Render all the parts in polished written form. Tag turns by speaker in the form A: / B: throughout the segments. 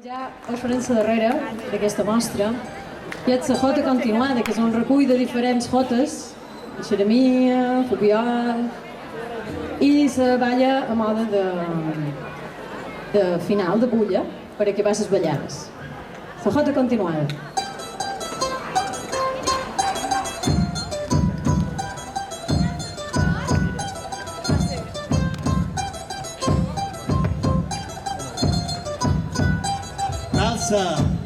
A: Ja us farem la darrera d'aquesta mostra, i és la jota continuada, que és un recull de diferents jotes, xeremia, fluvial, i se balla a moda de final, de bulla, per acabar les ballades. La jota continuada.
B: Dansa!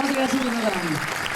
A: Moltes gràcies, Jonathan.